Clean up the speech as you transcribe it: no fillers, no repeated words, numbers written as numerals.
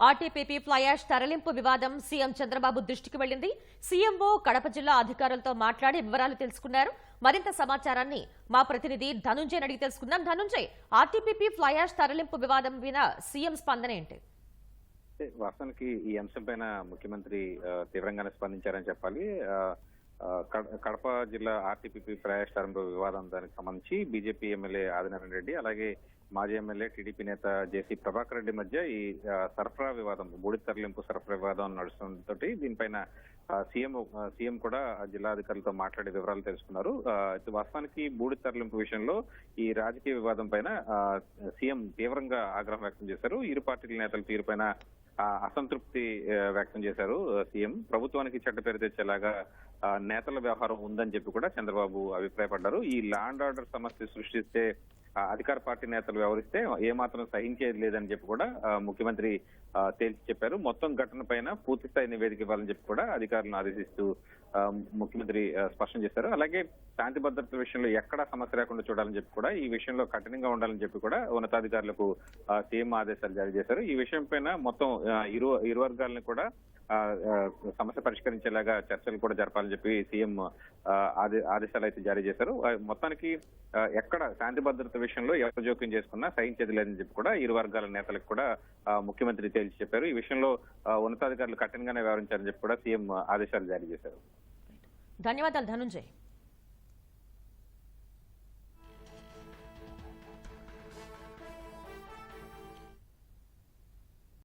RTPP fly ash తరలింపు వివాదం CM Chandrababu దృష్టికి వెళ్లింది. సీఎంఓ కడప జిల్లా అధికారులతో మాట్లాడి వివరాలు తెలుసుకున్నారు. మరింత సమాచారాన్ని మా ప్రతినిధి ధనుంజయ్ అడిగి తెలుసుకుందాం. ధనుంజయ్, ఆర్టీపీపీ ఫ్లై యాష్ తరలింపు వివాదం మీద సీఎం స్పందన ఏంటి? వాస్తవానికి ఈ అంశంపైన ముఖ్యమంత్రి తీవ్రంగానే స్పందించారని చెప్పాలి. కడప జిల్లా ఆర్టీపీపీ ఫ్లై యాష్ తరలింపు వివాదం దానికి సంబంధించి బీజేపీ ఎమ్మెల్యే ఆదినారాయణ రెడ్డి అలాగే మాజీ ఎమ్మెల్యే టీడీపీ నేత జేసీ ప్రభాకర్ రెడ్డి మధ్య ఈ సరఫరా వివాదం, బూడి తరలింపు సరఫరా వివాదం నడుస్తుండటంతో దీనిపైన సీఎం కూడా జిల్లా అధికారులతో మాట్లాడే వివరాలు తెలుసుకున్నారు. వాస్తవానికి బూడి తరలింపు విషయంలో ఈ రాజకీయ వివాదం పైన సీఎం తీవ్రంగా ఆగ్రహం వ్యక్తం చేశారు. ఇరు పార్టీల నేతల తీరుపైన అసంతృప్తి వ్యక్తం చేశారు. సీఎం ప్రభుత్వానికి చెడ్డ పేరు తెచ్చేలాగా నేతల వ్యవహారం ఉందని చెప్పి కూడా చంద్రబాబు అభిప్రాయపడ్డారు. ఈ లా అండ్ ఆర్డర్ సమస్య సృష్టిస్తే అధికార పార్టీ నేతలు వ్యవహరిస్తే ఏమాత్రం సహించేది లేదని చెప్పి కూడా ముఖ్యమంత్రి తేల్చి చెప్పారు. మొత్తం ఘటన పైన పూర్తి స్థాయి నివేదిక ఇవ్వాలని చెప్పి కూడా అధికారులను ఆదేశిస్తూ ముఖ్యమంత్రి స్పష్టం చేశారు. అలాగే శాంతి భద్రతల విషయంలో ఎక్కడా సమస్య లేకుండా చూడాలని చెప్పి కూడా ఈ విషయంలో కఠినంగా ఉండాలని చెప్పి కూడా ఉన్నతాధికారులకు సీఎం ఆదేశాలు జారీ చేశారు. ఈ విషయం పైన మొత్తం ఇరు వర్గాలను కూడా సమస్య పరిష్కరించేలాగా చర్చలు కూడా జరపాలని చెప్పి సీఎం ఆదేశాలు అయితే జారీ చేశారు. మొత్తానికి ఎక్కడ శాంతి భద్రత విషయంలో ఎవరు జోక్యం చేసుకున్నా సహించేది లేదని చెప్పి కూడా ఇరు వర్గాల నేతలకు కూడా ముఖ్యమంత్రి తేల్చి చెప్పారు. ఈ విషయంలో ఉన్నతాధికారులు కఠినంగానే వ్యవహరించాలని చెప్పి కూడా సీఎం ఆదేశాలు జారీ చేశారు. ధన్యవాదాలు ధనుంజయ్.